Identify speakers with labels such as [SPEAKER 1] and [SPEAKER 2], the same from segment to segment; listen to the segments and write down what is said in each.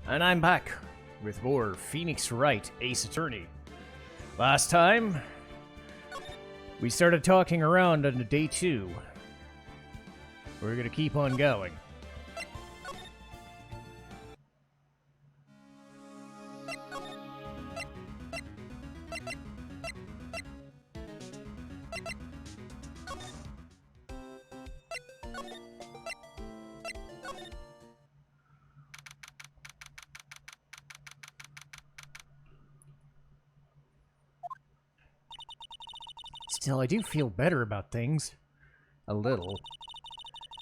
[SPEAKER 1] And I'm back with more Phoenix Wright Ace Attorney. Last time, we started talking around on day 2. We're gonna keep on going. Still, I do feel better about things. A little.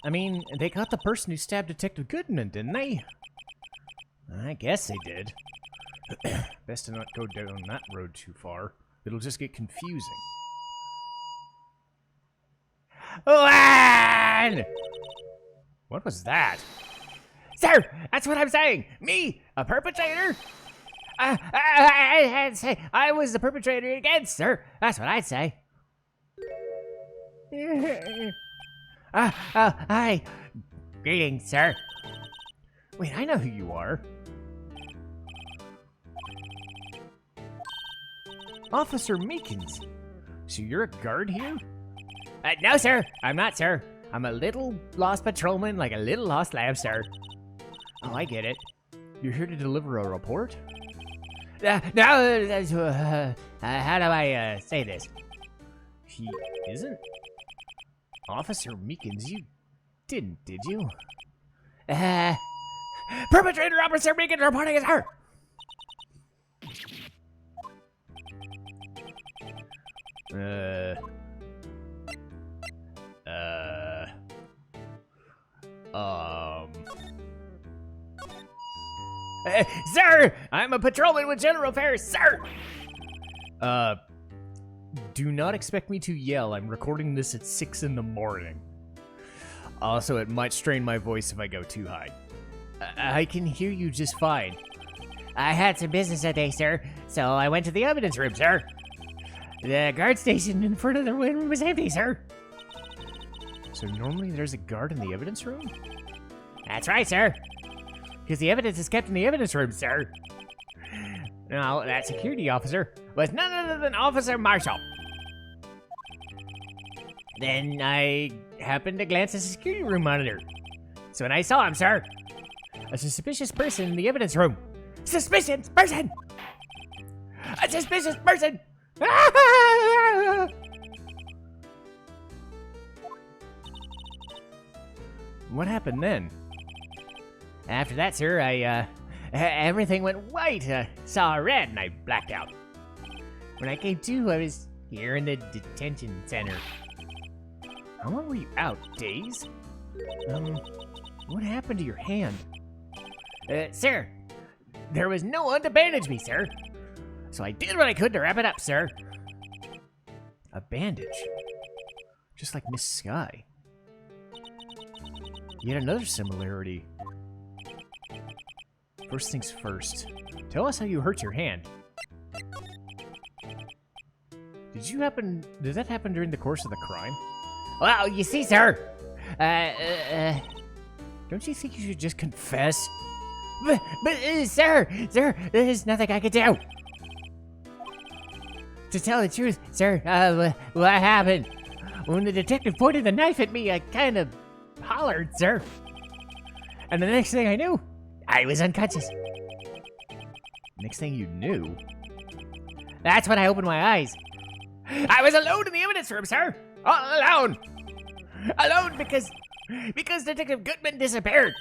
[SPEAKER 1] I mean, they got the person who stabbed Detective Goodman, didn't they? I guess they did. Best to not go down that road too far. It'll just get confusing. Lan! What was that?
[SPEAKER 2] Sir, that's what I'm saying. Me, a perpetrator? I'd say I was the perpetrator again, sir. That's what I'd say. Hi. Greetings, sir.
[SPEAKER 1] Wait, I know who you are. Officer Meekins. So you're a guard here?
[SPEAKER 2] No, sir. I'm not, sir. I'm a little lost patrolman, like a little lost lamb, sir.
[SPEAKER 1] Oh, I get it. You're here to deliver a report?
[SPEAKER 2] No, how do I say this?
[SPEAKER 1] He isn't? Officer Meekins, you didn't, did you?
[SPEAKER 2] Perpetrator Officer Meekins reporting as her. Sir, I'm a patrolman with General Affairs, sir.
[SPEAKER 1] Do not expect me to yell. I'm recording this at 6 in the morning. Also, it might strain my voice if I go too high. I can hear you just fine.
[SPEAKER 2] I had some business that day, sir, so I went to the evidence room, sir. The guard station in front of the room was empty, sir.
[SPEAKER 1] So normally there's a guard in the evidence room?
[SPEAKER 2] That's right, sir. Because the evidence is kept in the evidence room, sir. No, that security officer was none other than Officer Marshall. Then I happened to glance at the security room monitor. So when I saw him, sir, a suspicious person in the evidence room. Suspicious person! A suspicious person!
[SPEAKER 1] What happened then?
[SPEAKER 2] After that, sir, everything went white. Saw red and I blacked out. When I came to, I was here in the detention center.
[SPEAKER 1] How long were you out? Days? What happened to your hand?
[SPEAKER 2] Sir, there was no one to bandage me, sir. So I did what I could to wrap it up, sir.
[SPEAKER 1] A bandage? Just like Miss Sky. Yet another similarity. First things first. Tell us how you hurt your hand. Did that happen during the course of the crime?
[SPEAKER 2] Well, you see, sir,
[SPEAKER 1] don't you think you should just confess?
[SPEAKER 2] But sir, there's nothing I could do. To tell the truth, sir, what happened? When the detective pointed the knife at me, I kind of hollered, sir. And the next thing I knew, I was unconscious.
[SPEAKER 1] Next thing you knew?
[SPEAKER 2] That's when I opened my eyes. I was alone in the evidence room, sir. All alone. Alone because Detective Goodman disappeared.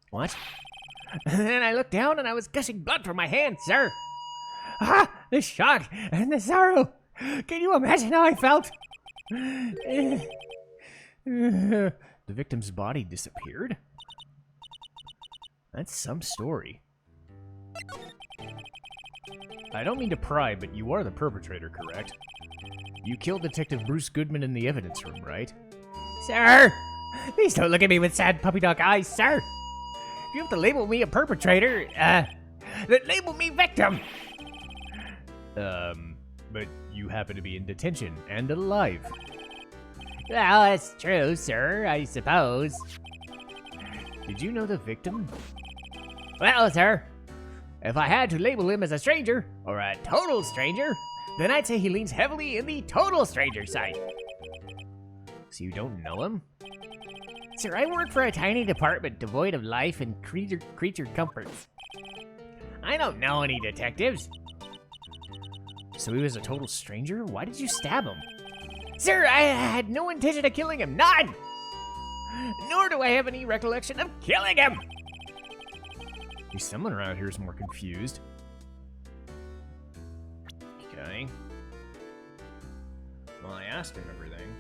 [SPEAKER 1] What?
[SPEAKER 2] And then I looked down and I was gushing blood from my hand, sir. The shock and the sorrow. Can you imagine how I felt?
[SPEAKER 1] The victim's body disappeared? That's some story. I don't mean to pry, but you are the perpetrator, correct? You killed Detective Bruce Goodman in the evidence room, right?
[SPEAKER 2] Sir! Please don't look at me with sad puppy dog eyes, sir! If you have to label me a perpetrator, then label me victim!
[SPEAKER 1] But you happen to be in detention and alive.
[SPEAKER 2] Well, that's true, sir, I suppose.
[SPEAKER 1] Did you know the victim?
[SPEAKER 2] Well, sir, if I had to label him as a stranger, or a total stranger, then I'd say he leans heavily in the total stranger side.
[SPEAKER 1] So you don't know him?
[SPEAKER 2] Sir, I work for a tiny department devoid of life and creature comforts. I don't know any detectives.
[SPEAKER 1] So he was a total stranger? Why did you stab him?
[SPEAKER 2] Sir, I had no intention of killing him, none! Nor do I have any recollection of killing him!
[SPEAKER 1] There's someone around here is more confused. Okay. Well, I asked him everything.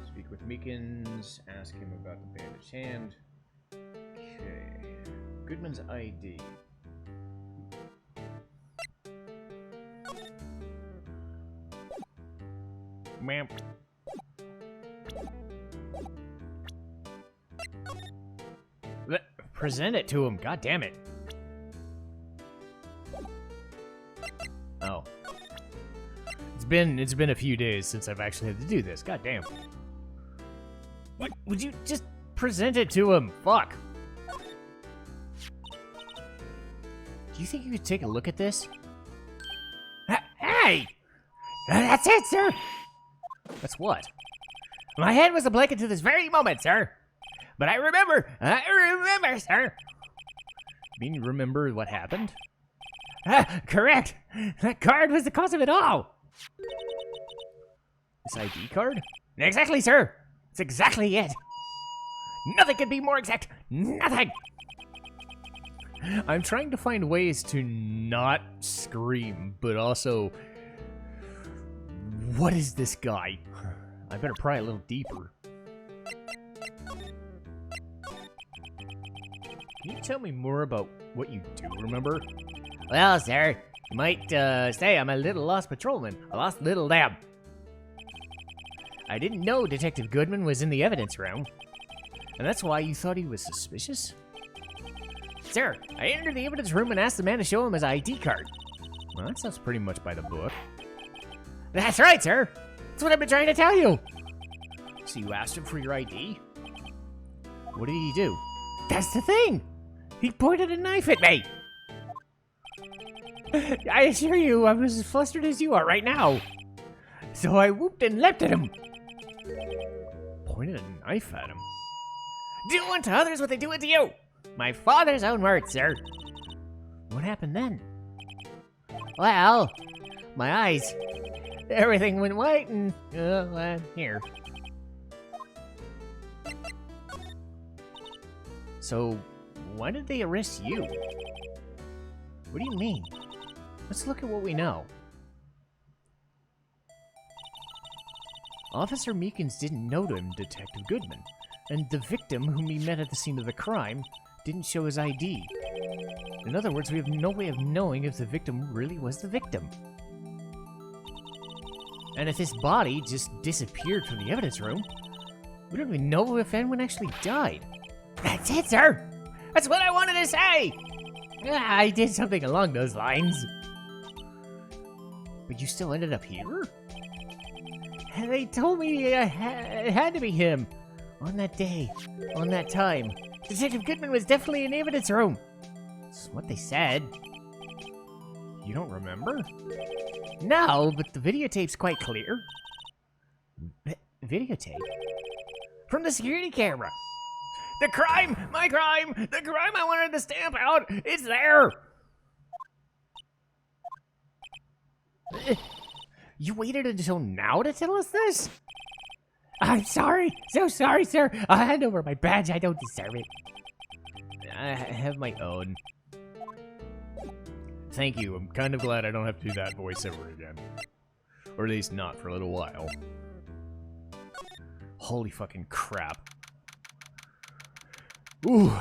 [SPEAKER 1] Speak with Meekins, ask him about the bandaged hand. Okay. Goodman's ID.
[SPEAKER 2] Ma'am.
[SPEAKER 1] Present it to him, god damn it. Oh. It's been a few days since I've actually had to do this, god damn. What, would you just present it to him? Fuck. Do you think you could take a look at this?
[SPEAKER 2] Hey! That's it, sir!
[SPEAKER 1] That's what?
[SPEAKER 2] My head was a blanket to this very moment, sir. But I remember, sir.
[SPEAKER 1] You mean you remember what happened?
[SPEAKER 2] Correct. That card was the cause of it all.
[SPEAKER 1] This ID card?
[SPEAKER 2] Exactly, sir. It's exactly it. Nothing could be more exact. Nothing.
[SPEAKER 1] I'm trying to find ways to not scream, but also... What is this guy? I better pry a little deeper. Can you tell me more about what you do remember?
[SPEAKER 2] Well, sir, you might say I'm a little lost patrolman, a lost little lamb. I didn't know Detective Goodman was in the evidence room.
[SPEAKER 1] And that's why you thought he was suspicious?
[SPEAKER 2] Sir, I entered the evidence room and asked the man to show him his ID card.
[SPEAKER 1] Well, that sounds pretty much by the book.
[SPEAKER 2] That's right, sir. That's what I've been trying to tell you.
[SPEAKER 1] So you asked him for your ID? What did he do?
[SPEAKER 2] That's the thing. He pointed a knife at me. I assure you, I'm as flustered as you are right now. So I whooped and leapt at him.
[SPEAKER 1] Pointed a knife at him?
[SPEAKER 2] Do unto others what they do unto you. My father's own words, sir.
[SPEAKER 1] What happened then?
[SPEAKER 2] Well, my eyes. Everything went white and, here.
[SPEAKER 1] So, why did they arrest you? What do you mean? Let's look at what we know. Officer Meekins didn't know him, Detective Goodman, and the victim whom he met at the scene of the crime didn't show his ID. In other words, we have no way of knowing if the victim really was the victim. And if this body just disappeared from the evidence room, we don't even know if anyone actually died.
[SPEAKER 2] That's it, sir! That's what I wanted to say! I did something along those lines.
[SPEAKER 1] But you still ended up here?
[SPEAKER 2] They told me it had to be him. On that day. On that time. Detective Goodman was definitely in the evidence room.
[SPEAKER 1] That's what they said. You don't remember?
[SPEAKER 2] No, but the videotape's quite clear.
[SPEAKER 1] Videotape?
[SPEAKER 2] From the security camera. The crime! My crime! The crime I wanted to stamp out! It's there!
[SPEAKER 1] You waited until now to tell us this?
[SPEAKER 2] I'm sorry! So sorry, sir! I'll hand over my badge. I don't deserve it.
[SPEAKER 1] I have my own. Thank you. I'm kind of glad I don't have to do that voice ever again. Or at least not for a little while. Holy fucking crap. Ooh.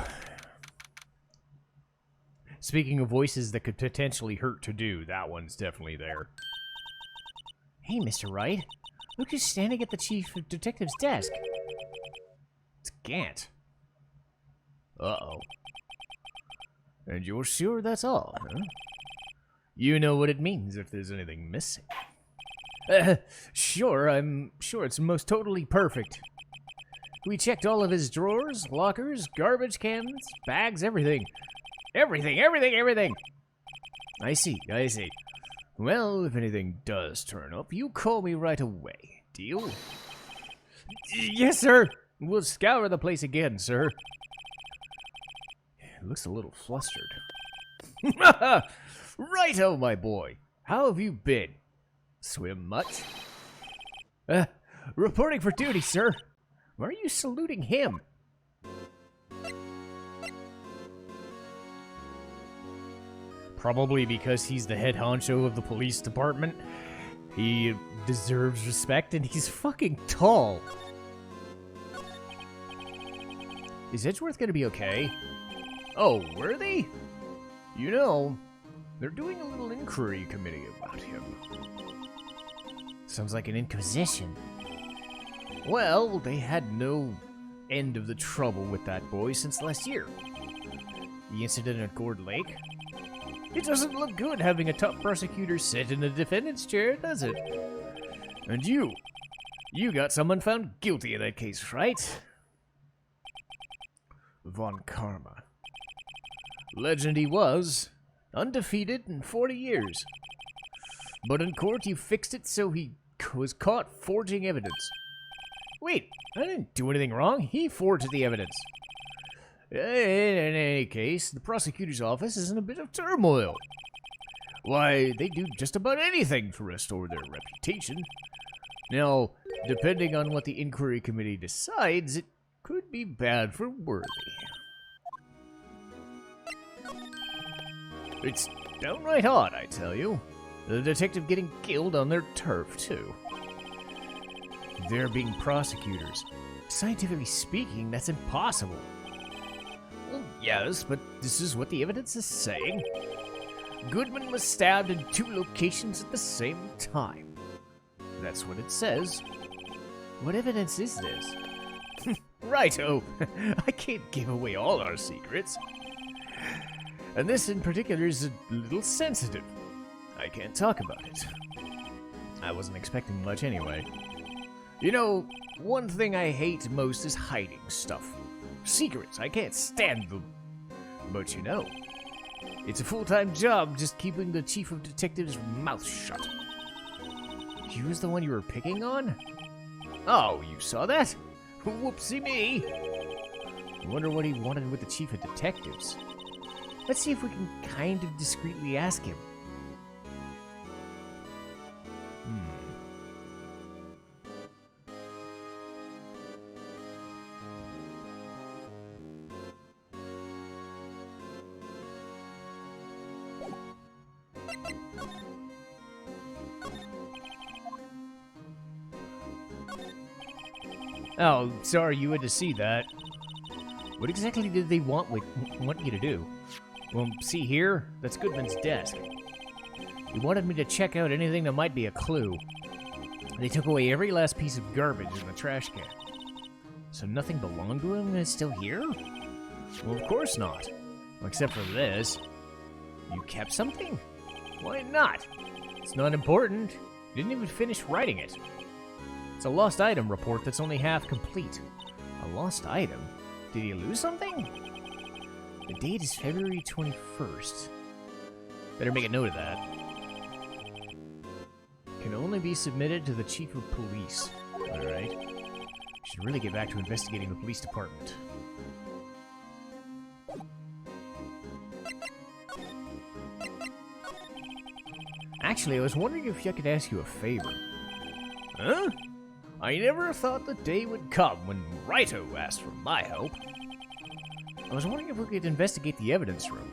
[SPEAKER 1] Speaking of voices that could potentially hurt to do, that one's definitely there. Hey, Mr. Wright. Look who's standing at the chief of detective's desk. It's Gant. Uh-oh. And you're sure that's all, huh? You know what it means if there's anything missing. Sure, I'm sure it's most totally perfect. We checked all of his drawers, lockers, garbage cans, bags, everything. Everything! I see. Well, if anything does turn up, you call me right away. Deal? Yes, sir! We'll scour the place again, sir. Looks a little flustered. Righto, my boy. How have you been? Swim much? Reporting for duty, sir. Why are you saluting him? Probably because he's the head honcho of the police department. He deserves respect, and he's fucking tall. Is Edgeworth gonna be okay? Oh, were they? You know, they're doing a little inquiry committee about him. Sounds like an inquisition. Well, they had no end of the trouble with that boy since last year. The incident at Gourd Lake. It doesn't look good having a top prosecutor sit in the defendant's chair, does it? And you got someone found guilty in that case, right? Von Karma. Legend he was, undefeated in 40 years. But in court you fixed it so he was caught forging evidence. Wait, I didn't do anything wrong. He forged the evidence. In any case, the prosecutor's office is in a bit of turmoil. Why, they do just about anything to restore their reputation. Now, depending on what the inquiry committee decides, it could be bad for Worthy. It's downright odd, I tell you. The detective getting killed on their turf, too. They're being prosecutors. Scientifically speaking, that's impossible. Well, yes, but this is what the evidence is saying. Goodman was stabbed in 2 locations at the same time. That's what it says. What evidence is this? Righto! I can't give away all our secrets. And this in particular is a little sensitive. I can't talk about it. I wasn't expecting much anyway. You know, one thing I hate most is hiding stuff. Secrets, I can't stand them. But you know, it's a full-time job just keeping the chief of detectives' mouth shut. He was the one you were picking on? Oh, you saw that? Whoopsie me. Wonder what he wanted with the chief of detectives. Let's see if we can kind of discreetly ask him. Oh, sorry you had to see that. What exactly did they want you to do? Well, see here? That's Goodman's desk. He wanted me to check out anything that might be a clue. They took away every last piece of garbage in the trash can. So nothing belonged to him and is still here? Well, of course not. Well, except for this. You kept something? Why not? It's not important. You didn't even finish writing it. It's a lost item report that's only half complete. A lost item? Did he lose something? The date is February 21st. Better make a note of that. Can only be submitted to the chief of police. Alright. Should really get back to investigating the police department. Actually, I was wondering if I could ask you a favor. Huh? I never thought the day would come when Righto asked for my help. I was wondering if we could investigate the evidence room.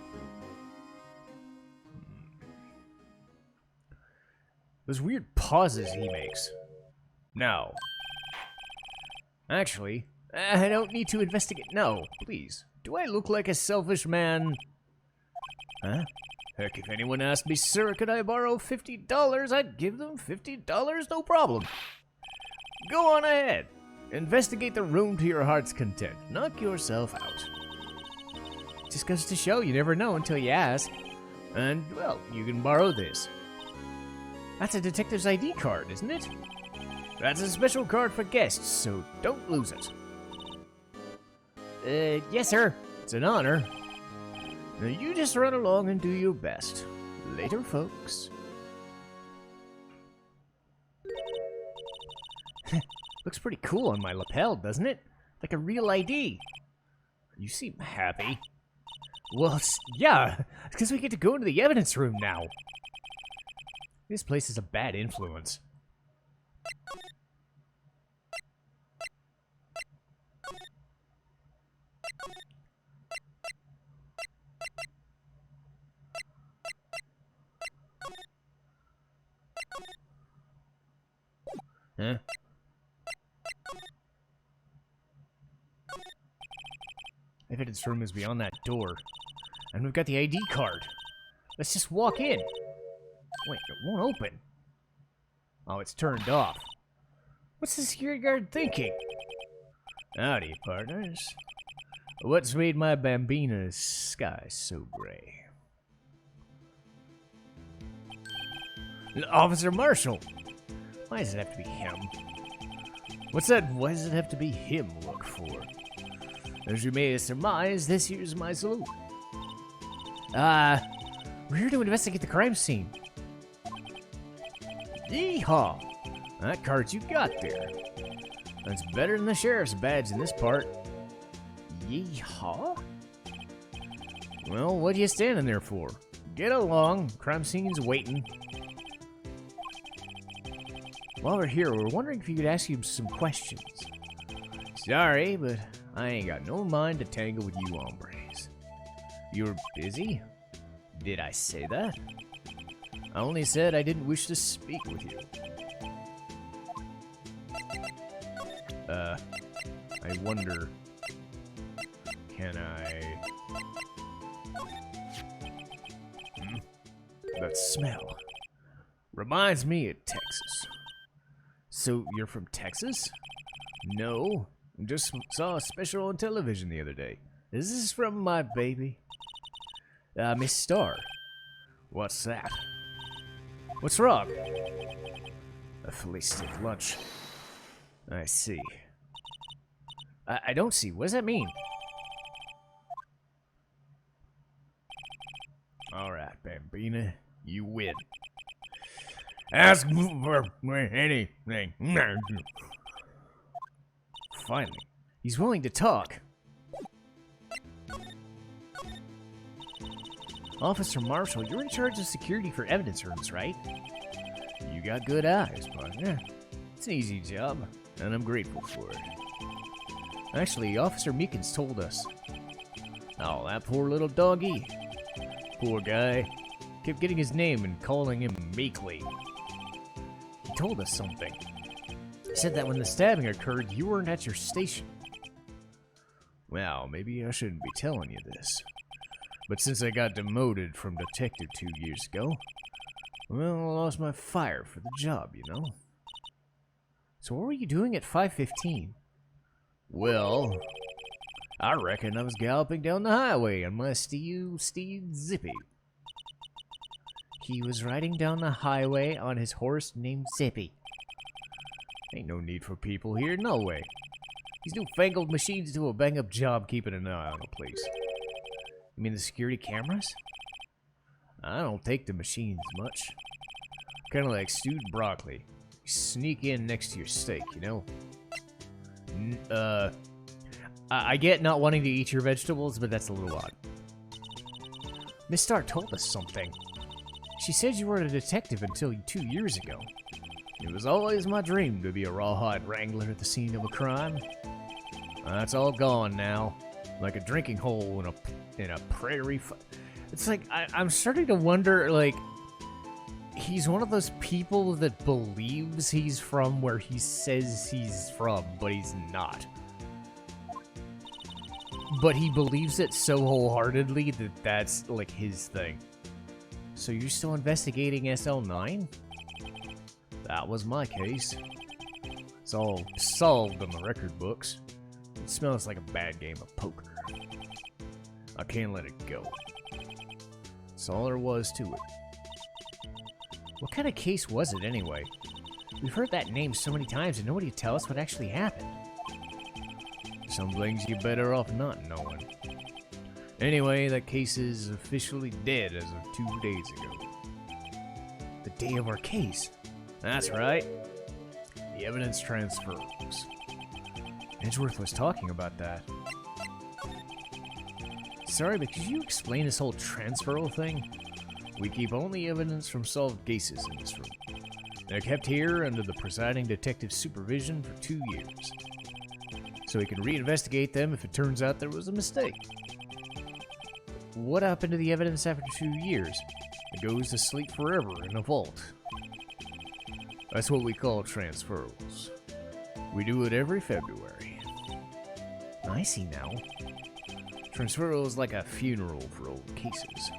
[SPEAKER 1] Those weird pauses he makes. No. Actually, I don't need to investigate. No, please. Do I look like a selfish man? Huh? Heck, if anyone asked me, sir, could I borrow $50? I'd give them $50, no problem. Go on ahead. Investigate the room to your heart's content. Knock yourself out. Just goes to show you never know until you ask. And, well, you can borrow this. That's a detective's ID card, isn't it? That's a special card for guests, so don't lose it.
[SPEAKER 2] Yes, sir.
[SPEAKER 1] It's an honor. Now you just run along and do your best. Later, folks. Looks pretty cool on my lapel, doesn't it? Like a real ID. You seem happy.
[SPEAKER 2] Well, yeah, it's because we get to go into the evidence room now.
[SPEAKER 1] This place is a bad influence. Huh? Evidence room is beyond that door. And we've got the ID card. Let's just walk in. Wait, it won't open. Oh, it's turned off. What's the security guard thinking? Howdy, partners. What's made my bambina's sky so gray? Officer Marshall! Why does it have to be him? What's that? Why does it have to be him look for? As you may surmise, this here's my salute.
[SPEAKER 2] We're here to investigate the crime scene.
[SPEAKER 1] Yeehaw! That card you got there. That's better than the sheriff's badge in this part. Yeehaw? Well, what are you standing there for? Get along. Crime scene's waiting. While we're here, we're wondering if you could ask you some questions. Sorry, but I ain't got no mind to tangle with you hombres. You're busy? Did I say that? I only said I didn't wish to speak with you. I wonder... Can I... That smell. Reminds me of Texas. So, you're from Texas? No. Just saw a special on television the other day. Is this from my baby? Miss Starr. What's that? What's wrong? A fully stiff lunch. I see. I don't see. What does that mean? Alright, Bambina. You win. Ask for anything. Finally, he's willing to talk. Officer Marshall, you're in charge of security for evidence rooms, right? You got good eyes, partner. It's an easy job, and I'm grateful for it. Actually, Officer Meekins told us. Oh, that poor little doggy. Poor guy. Kept getting his name and calling him meekly. He told us something. He said that when the stabbing occurred, you weren't at your station. Well, maybe I shouldn't be telling you this. But since I got demoted from detective 2 years ago, well, I lost my fire for the job, you know?
[SPEAKER 2] So what were you doing at 5:15?
[SPEAKER 1] Well, I reckon I was galloping down the highway on my steed Zippy.
[SPEAKER 2] He was riding down the highway on his horse named Zippy.
[SPEAKER 1] Ain't no need for people here, no way. These newfangled machines do a bang-up job keeping an eye on the place.
[SPEAKER 2] You mean the security cameras?
[SPEAKER 1] I don't take the machines much. Kinda like stewed broccoli. You sneak in next to your steak, you know?
[SPEAKER 2] I get not wanting to eat your vegetables, but that's a little odd.
[SPEAKER 1] Miss Starr told us something. She said you were a detective until 2 years ago. It was always my dream to be a rawhide wrangler at the scene of a crime. That's all gone now. Like a drinking hole in a prairie.
[SPEAKER 2] It's like, I'm starting to wonder, like, he's one of those people that believes he's from where he says he's from, but he's not. But he believes it so wholeheartedly that that's, like, his thing.
[SPEAKER 1] So you're still investigating SL9? That was my case. It's all solved on the record books. It smells like a bad game of poker. I can't let it go. That's all there was to it.
[SPEAKER 2] What kind of case was it anyway? We've heard that name so many times and nobody will tell us what actually happened.
[SPEAKER 1] Some things you're better off not knowing. Anyway, that case is officially dead as of 2 days ago. The day of our case? That's right. The evidence transfers. Edgeworth was talking about that. Sorry, but could you explain this whole transferal thing? We keep only evidence from solved cases in this room. They're kept here under the presiding detective's supervision for 2 years, so he can reinvestigate them if it turns out there was a mistake. What happened to the evidence after 2 years? It goes to sleep forever in a vault. That's what we call transferals. We do it every February. I see now. Transferal is like a funeral for old cases.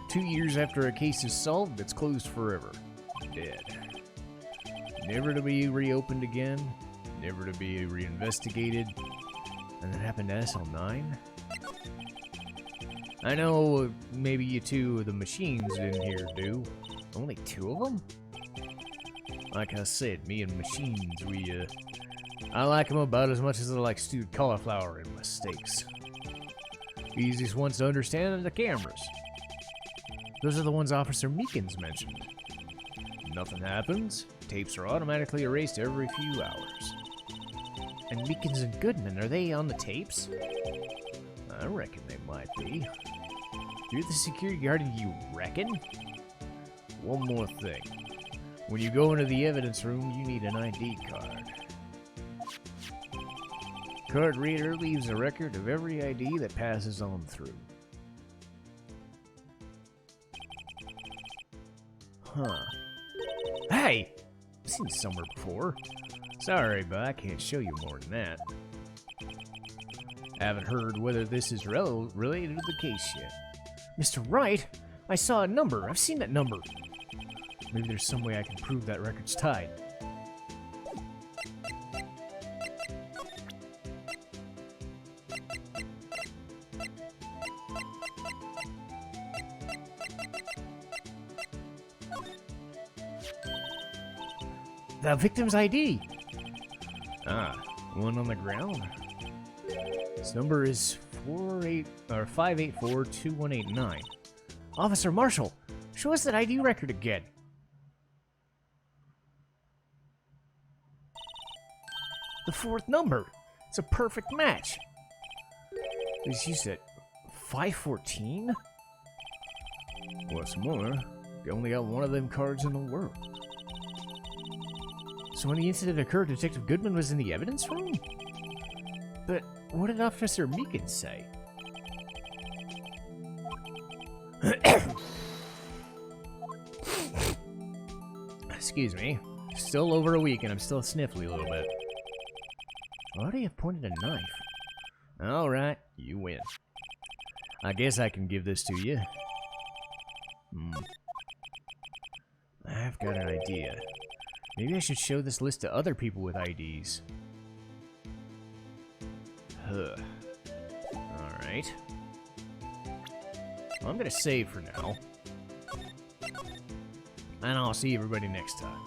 [SPEAKER 1] 2 years after a case is solved, it's closed forever. Dead. Never to be reopened again, never to be reinvestigated. And that happened to SL9? I know maybe you two of the machines in here do. Only 2 of them? Like I said, me and machines, I like them about as much as I like stewed cauliflower and mistakes. Easiest ones to understand are the cameras. Those are the ones Officer Meekins mentioned. Nothing happens, tapes are automatically erased every few hours. And Meekins and Goodman, are they on the tapes? I reckon they might be. You're the security guard and you reckon? One more thing. When you go into the evidence room, you need an ID card. Card reader leaves a record of every ID that passes on through. Huh. Hey! I've seen this somewhere before. Sorry, but I can't show you more than that. Haven't heard whether this is related to the case yet. Mr. Wright? I saw a number. I've seen that number. Maybe there's some way I can prove that record's tied. The victim's ID! Ah, one on the ground? This number is 584-2189. Officer Marshall, show us that ID record again. The 4th number. It's a perfect match. As you said, 514? What's more, you only got one of them cards in the world. So when the incident occurred, Detective Goodman was in the evidence room? But what did Officer Meekins say? Excuse me. Still over a week and I'm still sniffly a little bit. Why do you have pointed a knife? Alright, you win. I guess I can give this to you. I've got an idea. Maybe I should show this list to other people with IDs. Alright. I'm gonna save for now. And I'll see everybody next time.